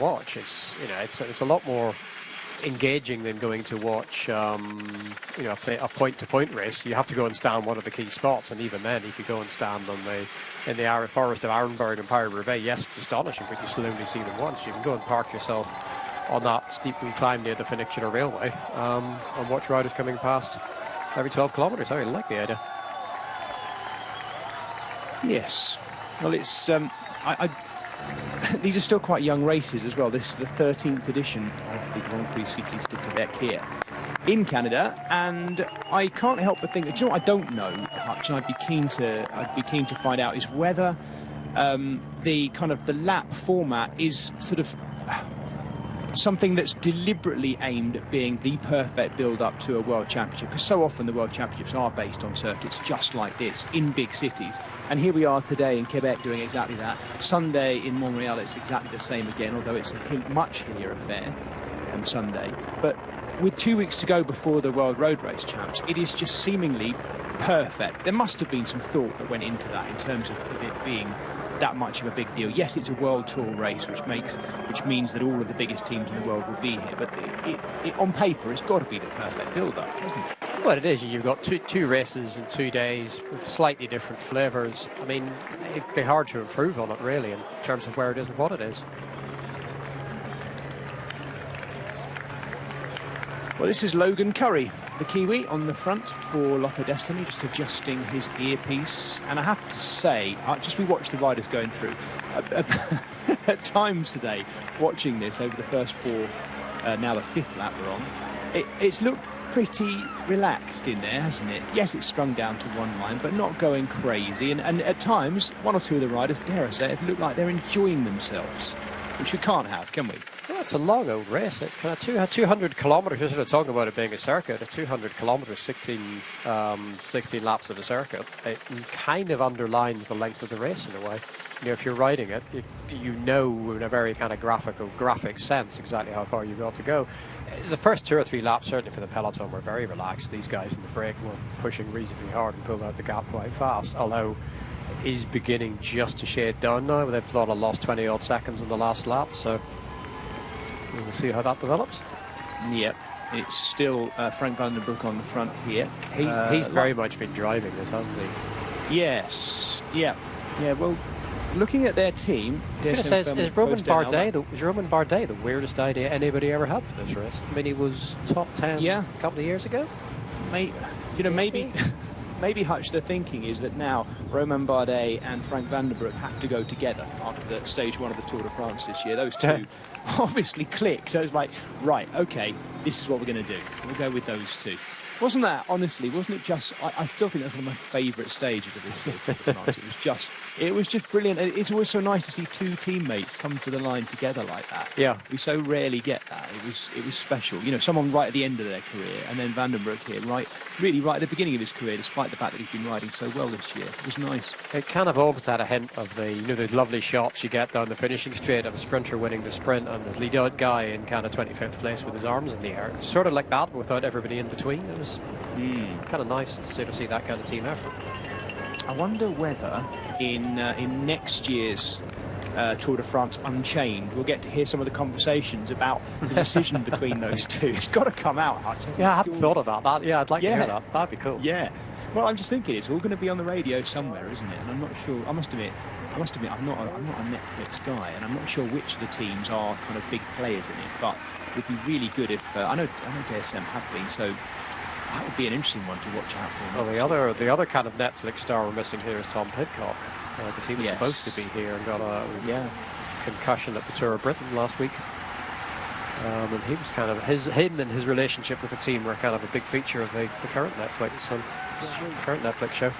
watch. It's, you know, it's a lot more engaging than going to watch you know, a point-to-point race. You have to go and stand one of the key spots, and even then, if you go and stand in the forest of Arenberg and Pirate River, yes, it's astonishing, but you still only see them once. You can go and park yourself on that steep climb near the funicular railway and watch riders coming past every 12 kilometres. I really like the idea. Yes. Well, it's these are still quite young races as well. This is the 13th edition of the Grand Prix Cycliste de Quebec here in Canada, and I can't help but think that, you know what I don't know, Hutch, and I'd be keen to find out, is whether the kind of the lap format is sort of something that's deliberately aimed at being the perfect build-up to a World Championship, because so often the World Championships are based on circuits just like this, in big cities. And here we are today in Quebec doing exactly that. Sunday in Montreal, it's exactly the same again, although it's a much hillier affair than Sunday. But with 2 weeks to go before the World Road Race Champs, it is just seemingly perfect. There must have been some thought that went into that in terms of it being that much of a big deal. Yes, it's a World Tour race, which means that all of the biggest teams in the world will be here, but on paper, it's got to be the perfect build-up, doesn't it? Well, it is. You've got two races in 2 days with slightly different flavours. I mean, it'd be hard to improve on it, really, in terms of where it is and what it is. Well, this is Logan Curry, the Kiwi, on the front for Lotto Destiny, just adjusting his earpiece. And I have to say, just we watched the riders going through. At times today, watching this over the first four, now the fifth lap we're on, it's looked pretty relaxed in there, hasn't it? Yes, it's strung down to one line, but not going crazy. And at times, one or two of the riders, dare I say, it look like they're enjoying themselves, which we can't have, can we? Well, it's a long old race. It's kind of 200 kilometres. We're sort of talking about it being a circuit. It's 200 kilometres, 16 laps of a circuit. It kind of underlines the length of the race in a way. You know, if you're riding it, you know in a very kind of graphic sense exactly how far you've got to go. The first 2 or 3 laps, certainly for the peloton, were very relaxed. These guys in the break were pushing reasonably hard and pulled out the gap quite fast, although it is beginning just to shade down now. They've lost 20 odd seconds in the last lap, so we'll see how that develops. Yep, it's still Frank van den Broek on the front here. He's very much been driving this, hasn't he? Yes, yeah. Well, looking at their team, is Roman Bardet the weirdest idea anybody ever had for this race? I mean, he was top 10 a couple of years ago. Maybe Hutch, the thinking is that now Roman Bardet and Frank van den Broek have to go together after the stage 1 of the Tour de France this year. Those two obviously click, so it's like, right, okay, this is what we're going to do. We'll go with those two. Wasn't it just, I still think that's one of my favourite stages of this Tour de France. It was just brilliant. It's always so nice to see two teammates come to the line together like that. Yeah. We so rarely get that. It was special. You know, someone right at the end of their career, and then Van den Broek here, really right at the beginning of his career, despite the fact that he's been riding so well this year. It was nice. It kind of almost had a hint of the lovely shots you get down the finishing straight of a sprinter winning the sprint and this lead out guy in kind of 25th place with his arms in the air. Sort of like that, without everybody in between. It was kind of nice to sort of see that kind of team effort. I wonder whether in next year's Tour de France Unchained, we'll get to hear some of the conversations about the decision between those two. It's got to come out. Yeah, I hadn't thought about that. Yeah, I'd like to hear that. That'd be cool. Yeah. Well, I'm just thinking it's all going to be on the radio somewhere, isn't it? And I'm not sure. I must admit, I'm not a Netflix guy, and I'm not sure which of the teams are kind of big players in it. But it would be really good if I know DSM have been, so that would be an interesting one to watch out for. Well, the other kind of Netflix star we're missing here is Tom Pidcock, because he was supposed to be here and got a concussion at the Tour of Britain last week. And he was kind of him and his relationship with the team were kind of a big feature of the current Netflix show.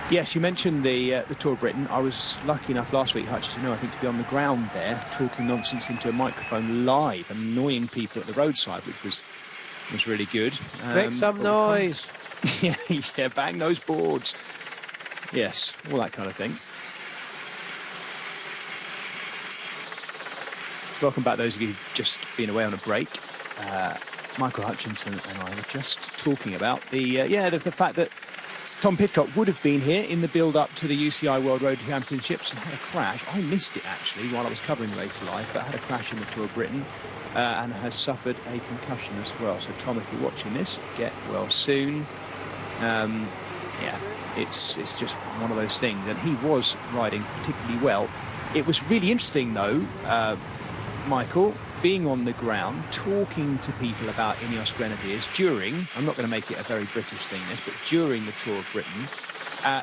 Yes, you mentioned the Tour of Britain. I was lucky enough last week, Hutch, to be on the ground there, talking nonsense into a microphone live, and annoying people at the roadside, which was really good. Make some noise. yeah, bang those boards. Yes, all that kind of thing. Welcome back, those of you who've just been away on a break. Michael Hutchinson and I were just talking about the fact that Tom Pidcock would have been here in the build-up to the UCI World Road Championships and had a crash. I missed it, actually, while I was covering the race live, but had a crash in the Tour of Britain and has suffered a concussion as well. So, Tom, if you're watching this, get well soon. Yeah, it's just one of those things. And he was riding particularly well. It was really interesting, though, Michael, being on the ground, talking to people about Ineos Grenadiers during, I'm not going to make it a very British thing, this, but during the Tour of Britain,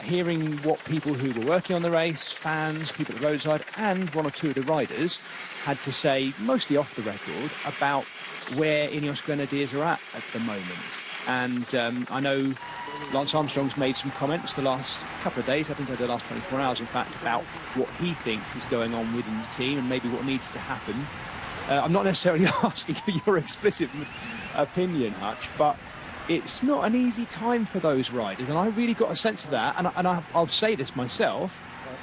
hearing what people who were working on the race, fans, people at the roadside, and one or two of the riders had to say, mostly off the record, about where Ineos Grenadiers are at the moment. And I know Lance Armstrong's made some comments the last couple of days, I think over the last 24 hours, in fact, about what he thinks is going on within the team and maybe what needs to happen. I'm not necessarily asking for your explicit opinion, Hutch, but it's not an easy time for those riders, and I really got a sense of that, and I'll say this myself,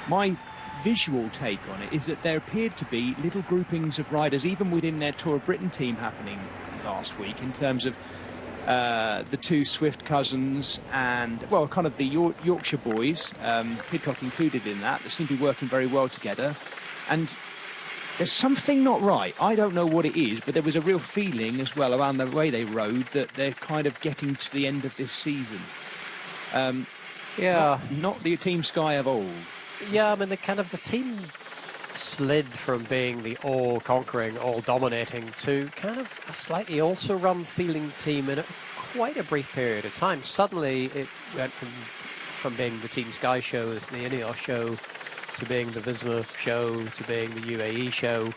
my visual take on it is that there appeared to be little groupings of riders, even within their Tour of Britain team happening last week, in terms of the two Swift cousins and, well, kind of the Yorkshire boys, Pidcock included in that seem to be working very well together. And there's something not right. I don't know what it is, but there was a real feeling as well around the way they rode that they're kind of getting to the end of this season. Yeah. Not the Team Sky of old. Yeah, I mean, the team slid from being the all-conquering, all-dominating to kind of a slightly also-run feeling team in quite a brief period of time. Suddenly, it went from being the Team Sky show, the Ineos show, to being the Visma show, to being the UAE show.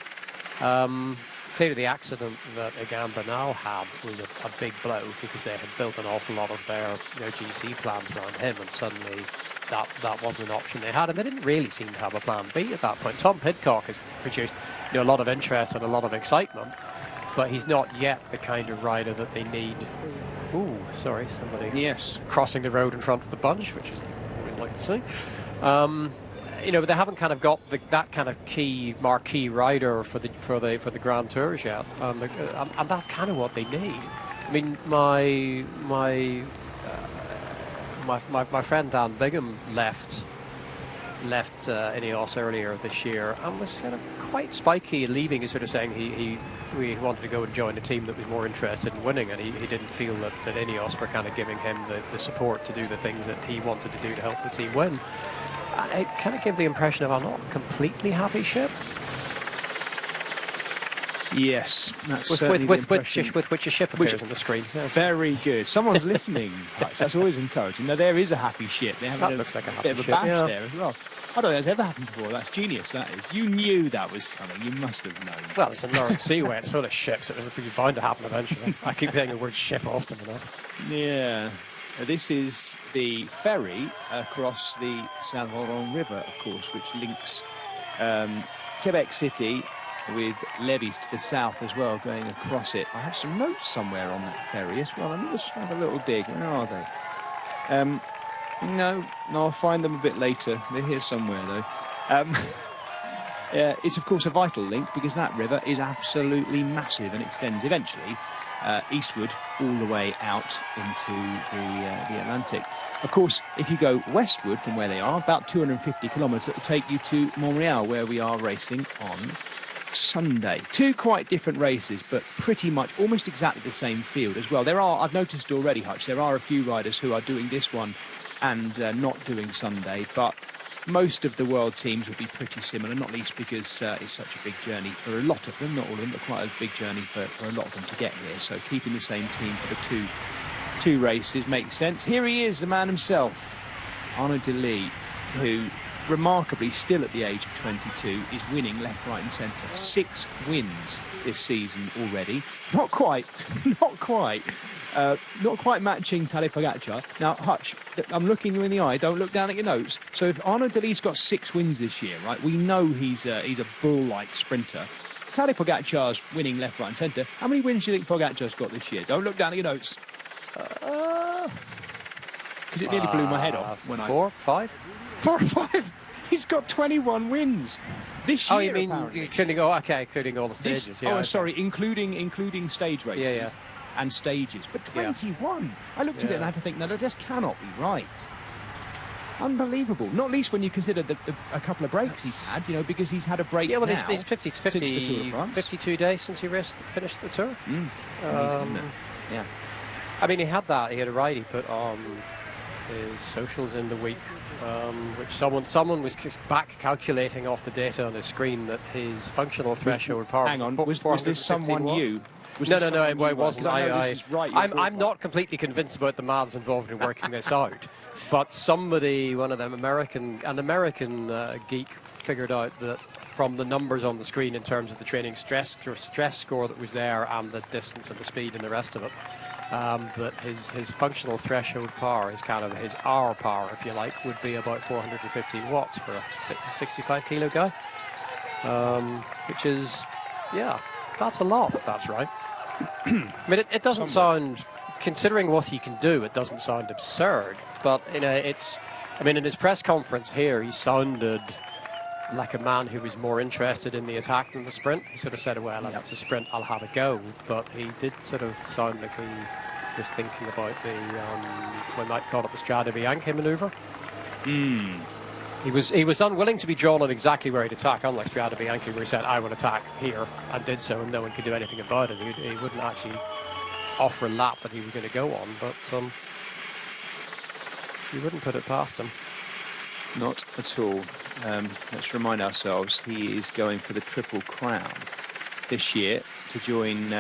Clearly the accident that Egan Bernal had was a big blow, because they had built an awful lot of their GC plans around him, and suddenly that wasn't an option they had, and they didn't really seem to have a plan B at that point. Tom Pidcock has produced a lot of interest and a lot of excitement, but he's not yet the kind of rider that they need. Ooh, sorry, somebody crossing the road in front of the bunch, which is always like to see. They haven't kind of got that kind of key marquee rider for the Grand Tours yet, and that's kind of what they need. I mean, my friend Dan Bigham left Ineos earlier this year and was kind of quite spiky in leaving, and sort of saying he wanted to go and join a team that was more interested in winning, and he didn't feel that Ineos were kind of giving him the support to do the things that he wanted to do to help the team win. And it kind of gave the impression of a not completely happy ship. Yes, that's with which a ship appears on the screen. Yeah. Very good. Someone's listening. That's always encouraging. Now, there is a happy ship. That looks like a happy bit of a ship, bash there as well. I don't think that's ever happened before. That's genius, that is. You knew that was coming. You must have known. Well, it's a North Seaway. It's full of ships. It was bound to happen eventually. I keep saying the word ship often enough. Yeah. This is the ferry across the Saint Laurent River, of course, which links Quebec City with Lévis to the south as well, going across it. I have some notes somewhere on that ferry as well. Let me just have a little dig. Where are they? No, I'll find them a bit later. They're here somewhere, though. It's, of course, a vital link, because that river is absolutely massive and extends eventually eastward all the way out into the Atlantic. Of course, if you go westward from where they are, about 250 kilometres, it will take you to Montreal, where we are racing on Sunday. Two quite different races, but pretty much almost exactly the same field as well. I've noticed already, Hutch, there are a few riders who are doing this one and not doing Sunday, but most of the world teams will be pretty similar, not least because it's such a big journey for a lot of them, not all of them, but quite a big journey for a lot of them to get here. So keeping the same team for the two races makes sense. Here he is, the man himself, Arnaud Delis, who remarkably, still at the age of 22, is winning left, right and centre. 6 wins this season already. Not quite matching Tadej Pogacar. Now, Hutch, I'm looking you in the eye. Don't look down at your notes. So if Arnaud Delis's got 6 wins this year, right, we know he's a bull-like sprinter. Tadej Pogacar's winning left, right and centre. How many wins do you think Pogacar's got this year? Don't look down at your notes. Because it nearly blew my head off when 4, 5? 4 or 5? He's got 21 wins this year. Oh, you mean including all the stages? Sorry, including stage races. Yeah. And stages, but 21. I looked at it and I had to think, no, that just cannot be right. Unbelievable. Not least when you consider a couple of breaks he's had, you know, because he's had a break. Yeah, well, now it's 52 days since he finished the tour. Yeah. I mean, he had a ride he put on his socials in the week, which someone was back calculating off the data on his screen that his functional threshold power. Hang on, was this someone watts. you? No, it wasn't. I'm not completely convinced about the maths involved in working this out, but somebody, one of them, an American geek, figured out that from the numbers on the screen in terms of the training stress score that was there and the distance and the speed and the rest of it, that his functional threshold power, his kind of his hour power, if you like, would be about 450 watts for a 65 kilo guy, which is, yeah, that's a lot if that's right. I mean, it doesn't sound, considering what he can do, it doesn't sound absurd, but you know, I mean, in his press conference here, he sounded like a man who was more interested in the attack than the sprint. He sort of said, well, if it's a sprint, I'll have a go. But he did sort of sound like he was thinking about we might call it the Strade Bianche manoeuvre. He was unwilling to be drawn on exactly where he'd attack, unlike Strade Bianche, where he said, I will attack here, and did so, and no one could do anything about it. He wouldn't actually offer a lap that he was going to go on, but you wouldn't put it past him. Not at all. Let's remind ourselves he is going for the Triple Crown this year to join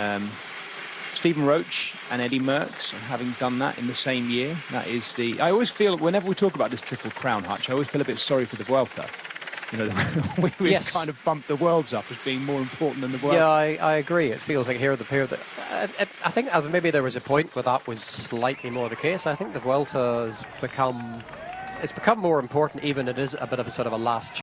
Stephen Roach and Eddie Merckx, having done that in the same year. That is I always feel, whenever we talk about this Triple Crown, Hutch, I always feel a bit sorry for the Vuelta. You know, we kind of bumped the Worlds up as being more important than the Vuelta. Yeah, I agree. It feels like here the pair that I think maybe there was a point where that was slightly more the case. I think the Vuelta has become more important, even it is a bit of a sort of a last